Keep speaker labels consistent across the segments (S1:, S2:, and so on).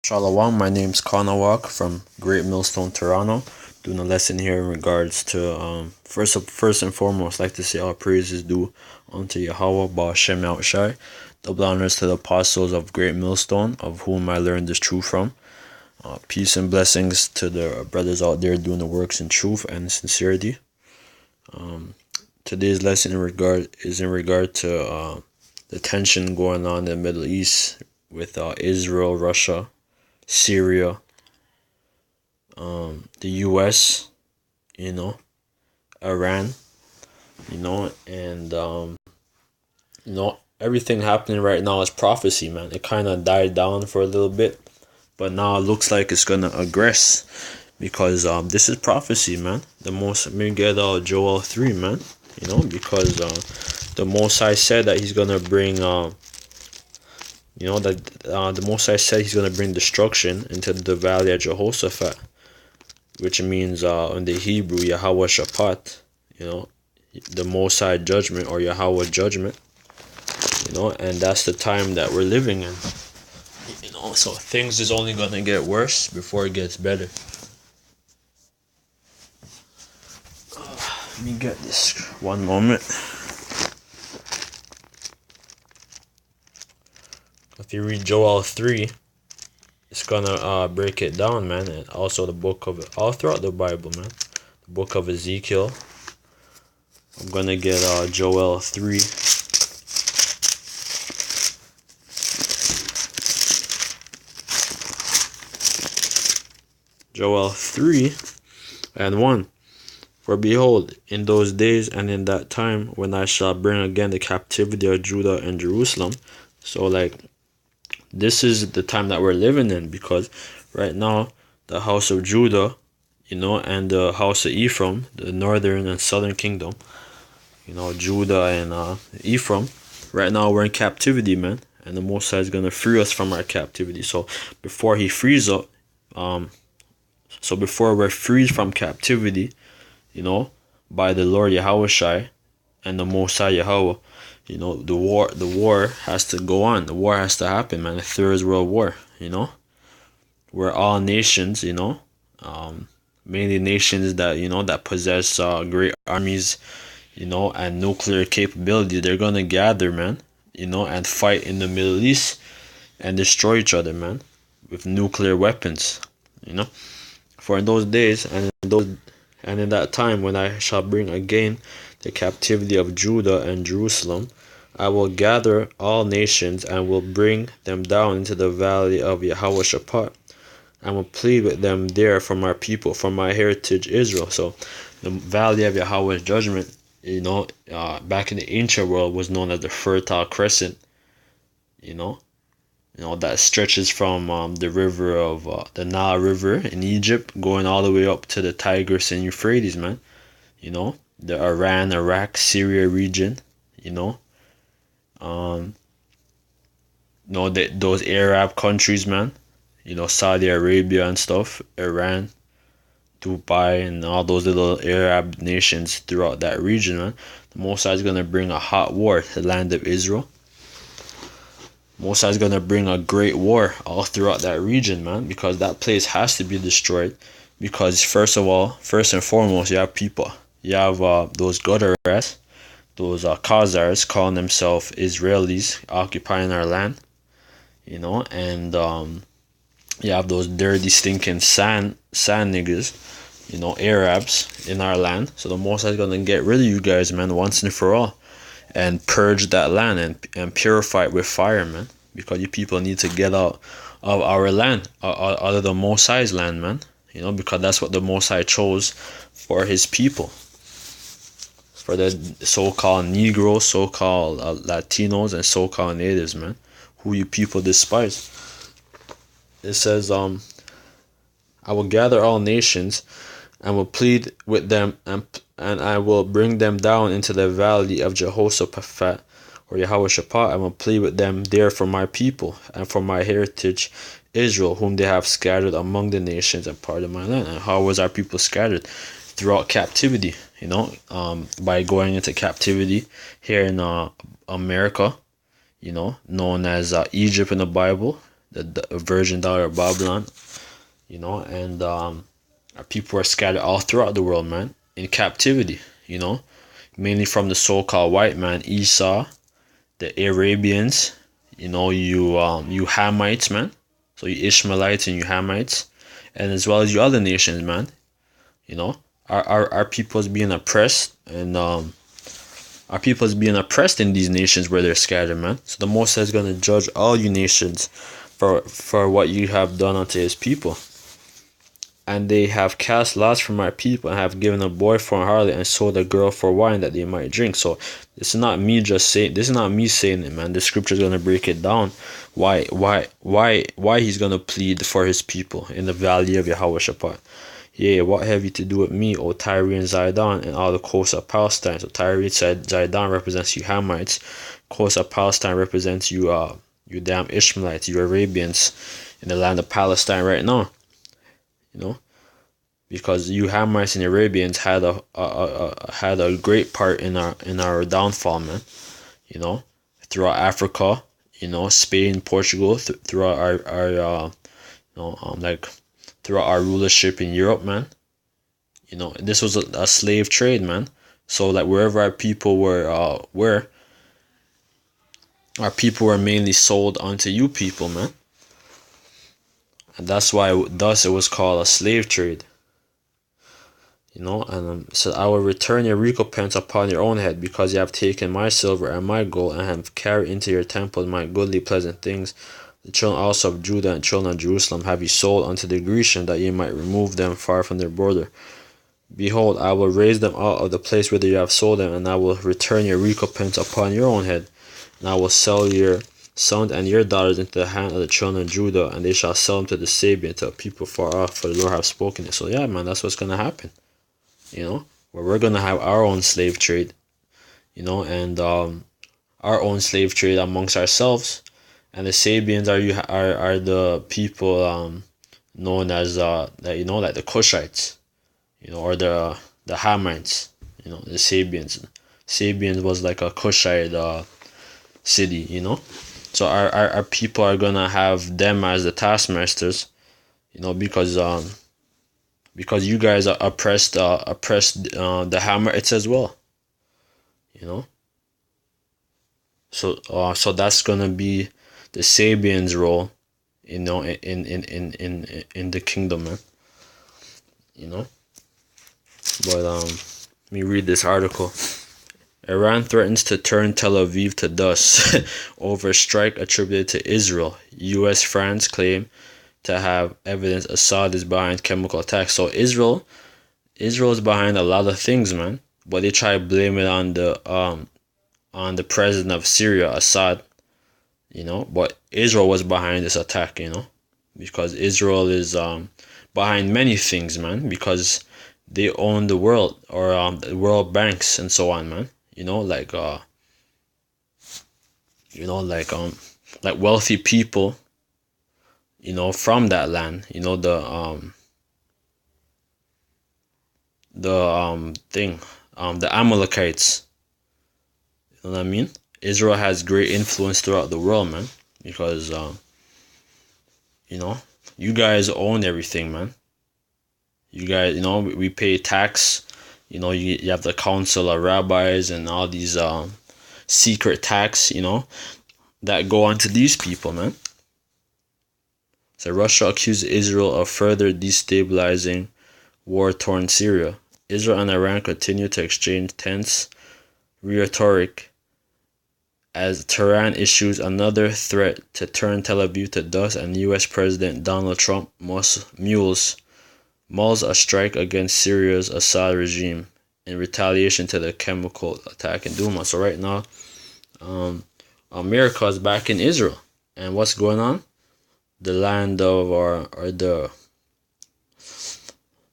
S1: Shalom, my name's Kanawak from Great Millstone, Toronto. Doing a lesson here in regards to first and foremost, like to say all praises due unto Yahweh Ba'Shem Yahushai. Double honors to the apostles of Great Millstone, of whom I learned this truth from. Peace and blessings to the brothers out there doing the works in truth and sincerity. Today's lesson is in regard to the tension going on in the Middle East with Israel, Russia, Syria, the U.S., Iran, and everything happening right now is prophecy, man. It kind of died down for a little bit, but now it looks like it's gonna aggress because this is prophecy, man. The most let me get Joel 3, man. Because the Most High said that he's gonna bring the Most High said he's going to bring destruction into the valley of Jehoshaphat, which means in the Hebrew, Yahweh Shaphat, the Most High judgment or Yahweh judgment, and that's the time that we're living in, so things is only going to get worse before it gets better. Let me get this one moment. If you read Joel 3, it's gonna break it down, man, and also the book of all throughout the Bible, man. The book of Ezekiel. I'm gonna get Joel 3. Joel 3 and 1. For behold, in those days and in that time when I shall bring again the captivity of Judah and Jerusalem. So this is the time that we're living in, because right now the house of Judah, and the house of Ephraim, the northern and southern kingdom, Judah and Ephraim, right now we're in captivity, man, and the Most High is gonna free us from our captivity. So before he frees up, before we're freed from captivity, by the Lord Yahushai and the Most High Yahweh, the war has to go on. The war has to happen, man. The Third World War, where all nations, mainly nations that, that possess great armies, and nuclear capability, they're gonna gather, man, and fight in the Middle East and destroy each other, man, with nuclear weapons, For in those days and in that time when I shall bring again the captivity of Judah and Jerusalem, I will gather all nations and will bring them down into the valley of Yahweh Shaphat, and will plead with them there for my people, for my heritage Israel. So the valley of Yahweh's judgment, back in the ancient world was known as the Fertile Crescent, that stretches from the river of the Nile River in Egypt, going all the way up to the Tigris and Euphrates, man. The Iran, Iraq, Syria region, those Arab countries, man, Saudi Arabia and stuff, Iran, Dubai, and all those little Arab nations throughout that region, man. The Most High is gonna bring a hot war to the land of Israel. Most High is gonna bring a great war all throughout that region, man, because that place has to be destroyed. Because first and foremost, you have people. You have those Guttaras, those Khazars calling themselves Israelis, occupying our land, and you have those dirty, stinking sand niggas, Arabs in our land. So the Most High is gonna get rid of you guys, man, once and for all, and purge that land and purify it with fire, man, because you people need to get out of our land, out of the Most High's land, man, because that's what the Most High chose for his people, for the so-called Negroes, so-called Latinos, and so-called natives, man, who you people despise. It says, I will gather all nations and will plead with them, and I will bring them down into the valley of Jehoshaphat, or Yahweh Shaphat, and will plead with them there for my people and for my heritage Israel, whom they have scattered among the nations and part of my land. And how was our people scattered? Throughout captivity, by going into captivity here in America, known as Egypt in the Bible, the virgin daughter of Babylon, and our people are scattered all throughout the world, man, in captivity, mainly from the so-called white man, Esau, the Arabians, you Hamites, man, so you Ishmaelites and you Hamites, and as well as you other nations, man, our people is being oppressed, and our people is being oppressed in these nations where they're scattered, man. So the Most High is going to judge all you nations for what you have done unto his people. And they have cast lots for my people, and have given a boy for a harlot, and sold a girl for wine that they might drink. So this is not me saying it, man. The scripture is going to break it down. Why he's going to plead for his people in the valley of Yehoshaphat. Yea, what have you to do with me, O Tyre and Zidon, and all the coasts of Palestine? So Tyre, Zidon represents you Hamites. Coast of Palestine represents you damn Ishmaelites, you Arabians in the land of Palestine right now. Because you Hamites and Arabians had a great part in our downfall, man. Throughout Africa, Spain, Portugal, throughout our throughout our rulership in Europe, man. This was a slave trade, man. So like wherever our people were our people were mainly sold unto you people, man. And that's why thus it was called a slave trade. And said, I will return your recompense upon your own head, because you have taken my silver and my gold, and have carried into your temple my goodly pleasant things. The children also of Judah and children of Jerusalem have you sold unto the Grecian, that ye might remove them far from their border. Behold, I will raise them out of the place whither you have sold them, and I will return your recompense upon your own head. And I will sell your sons and your daughters into the hand of the children of Judah, and they shall sell them to the Sabian, to a people far off, for the Lord have spoken it. So yeah, man, that's what's going to happen. Where we're going to have our own slave trade, and our own slave trade amongst ourselves. And the Sabians are the people known as like the Cushites, or the Hamites, the Sabians. Sabians was like a Cushite city, So our people are gonna have them as the taskmasters, because you guys are oppressed the Hamites as well, So that's gonna be the Sabians' role, in the kingdom, man. But let me read this article. Iran threatens to turn Tel Aviv to dust over strike attributed to Israel. U.S. France claim to have evidence Assad is behind chemical attacks. So Israel is behind a lot of things, man. But they try to blame it on the president of Syria, Assad. But Israel was behind this attack, because Israel is behind many things, man, because they own the world, or the world banks and so on, man. Like wealthy people, from that land, the Amalekites. You know what I mean? Israel has great influence throughout the world, man, because you guys own everything, man. You guys, we pay tax. You have the council of rabbis and all these secret tax, that go on to these people, man. So Russia accused Israel of further destabilizing war-torn Syria. Israel and Iran continue to exchange tense rhetoric as Tehran issues another threat to turn Tel Aviv to dust, and U.S. President Donald Trump mulls a strike against Syria's Assad regime in retaliation to the chemical attack in Douma. So right now, America is back in Israel, and what's going on? The land of or the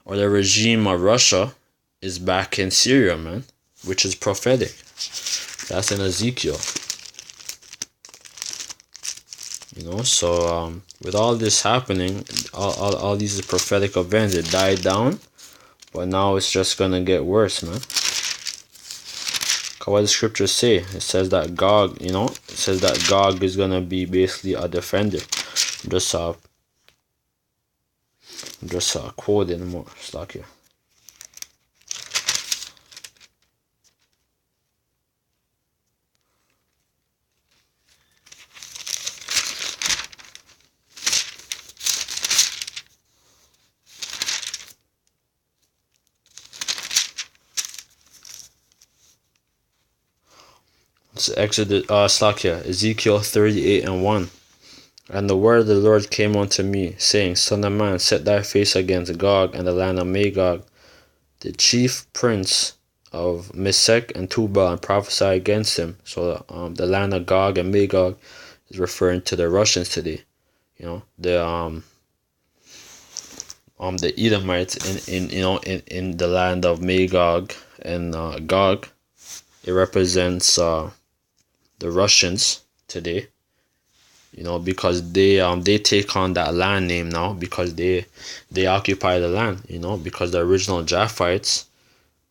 S1: regime of Russia is back in Syria, man, which is prophetic. That's in Ezekiel. So with all this happening, all these prophetic events, it died down, but now it's just gonna get worse, man. What the scriptures say, it says that Gog is gonna be basically a defender. Just quoting more stock here. It's Ezekiel 38:1. And the word of the Lord came unto me, saying, Son of man, set thy face against Gog and the land of Magog, the chief prince of Meshech and Tubal, and prophesy against him. So the land of Gog and Magog is referring to the Russians today. The Edomites in the land of Magog and Gog. It represents the Russians today. Because they take on that land name now because they occupy the land. Because the original Japhites,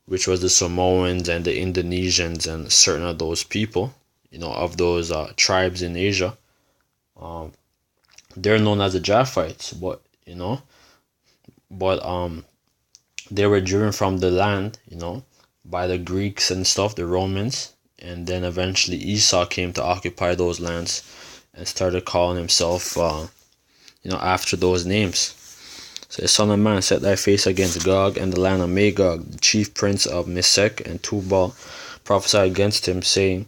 S1: which was the Samoans and the Indonesians and certain of those people, of those tribes in Asia, they're known as the Japhites, but they were driven from the land, by the Greeks and stuff, the Romans, and then eventually Esau came to occupy those lands and started calling himself, after those names. So, Son of man, set thy face against Gog and the land of Magog, the chief prince of Meshech and Tubal, prophesy against him, saying,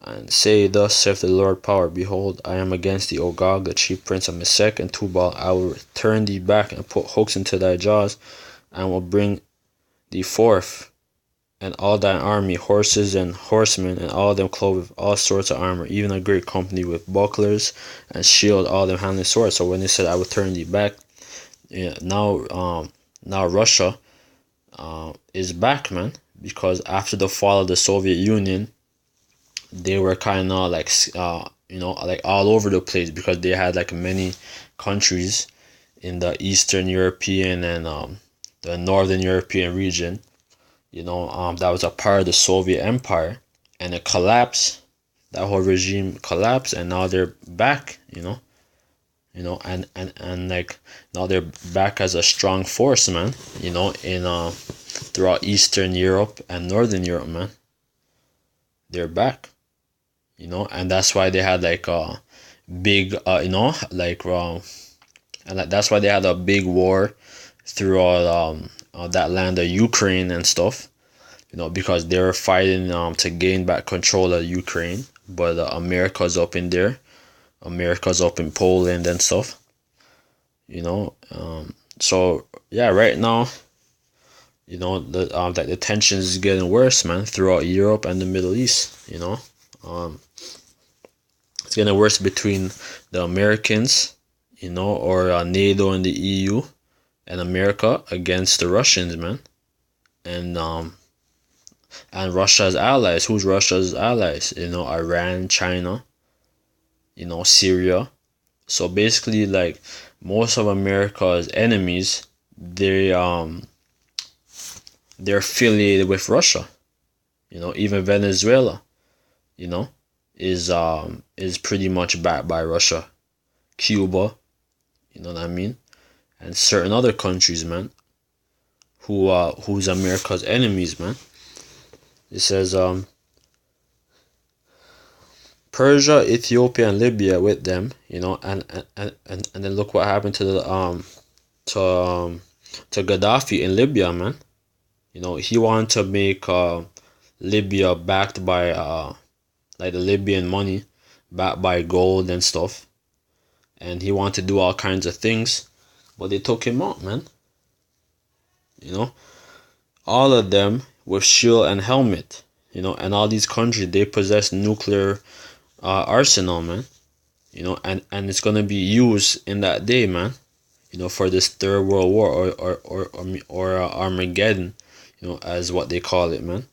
S1: and say, Thus saith the Lord power, Behold, I am against thee, O Gog, the chief prince of Meshech and Tubal. I will turn thee back and put hooks into thy jaws, and will bring thee forth, and all thine army, horses and horsemen, and all them clothed with all sorts of armor, even a great company with bucklers and shield, all them handling swords. So when he said, I will turn thee back, now Russia is back, man, because after the fall of the Soviet Union, they were kind of like like all over the place, because they had like many countries in the Eastern European and the Northern European region, that was a part of the Soviet Empire, and it collapsed. That whole regime collapsed, and now they're back, and like now they're back as a strong force, man, in throughout Eastern Europe and Northern Europe, man. They're back, and that's why they had like a big, and that's why they had a big war throughout that land of Ukraine and stuff, because they were fighting to gain back control of Ukraine, but America's up in there, America's up in Poland and stuff, so yeah, right now, the tension is getting worse, man, throughout Europe and the Middle East, it's getting worse between the Americans, or NATO and the EU and America against the Russians, man, and Russia's allies. Who's Russia's allies? Iran, China, Syria. So basically, like, most of America's enemies, they're affiliated with Russia. Even Venezuela, is pretty much backed by Russia. Cuba, you know what I mean? And certain other countries, man, who's America's enemies, man. It says Persia, Ethiopia, and Libya with them, and then look what happened to the to Gaddafi in Libya, man. He wanted to make Libya backed by like the Libyan money, backed by gold and stuff, and he wanted to do all kinds of things, but they took him out, man. All of them with shield and helmet, and all these countries, they possess nuclear arsenal, man, and it's gonna be used in that day, man, for this third world war, or Armageddon, as what they call it, man.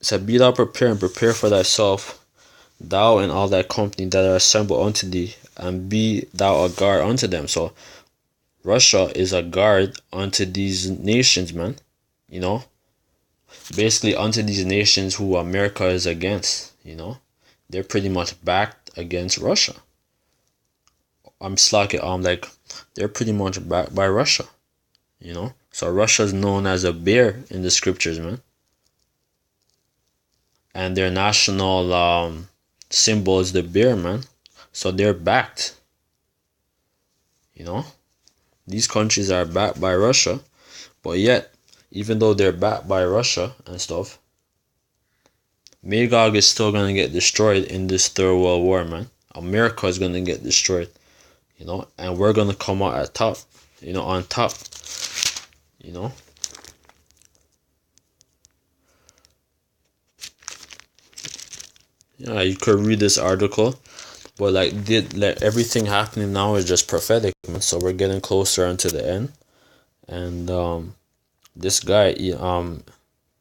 S1: So be thou prepared, and prepare for thyself, thou and all thy company that are assembled unto thee, and be thou a guard unto them. So Russia is a guard unto these nations, man. Basically unto these nations who America is against. They're pretty much backed against Russia. like they're pretty much backed by Russia, you know. So Russia's known as a bear in the scriptures, man. And their national symbol is the bear, man. So they're backed, you know. These countries are backed by Russia, but yet, even though they're backed by Russia and stuff, Magog is still gonna get destroyed in this third world war, man. America is gonna get destroyed, you know, and we're gonna come out at top, you know, on top, you know. Yeah, you could read this article, but like everything happening now is just prophetic, man. So we're getting closer into the end, and this guy,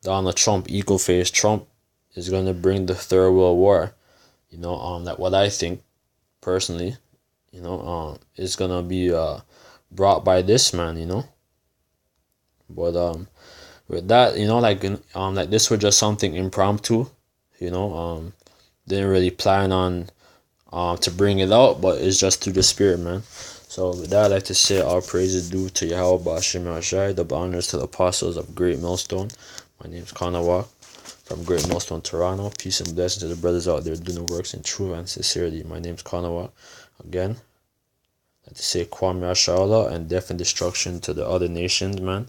S1: Donald Trump, eagle face Trump, is gonna bring the third world war. You know, that what I think personally, you know, is gonna be brought by this man, you know. But with that, you know, like this was just something impromptu, you know. Didn't really plan on to bring it out, but it's just through the spirit, man. So with that, I'd like to say all praises due to Yahweh Bashim Ashai, double honors to the apostles of Great Millstone. My name's Connor Walk from Great Millstone, Toronto. Peace and blessings to the brothers out there doing the works in truth and sincerity. My name's Connor Walk. Again, I'd like to say Kwame Ashala and death and destruction to the other nations, man.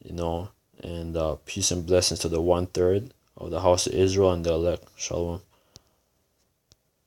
S1: You know, and peace and blessings to the 1/3 of the house of Israel and the elect. Shalom.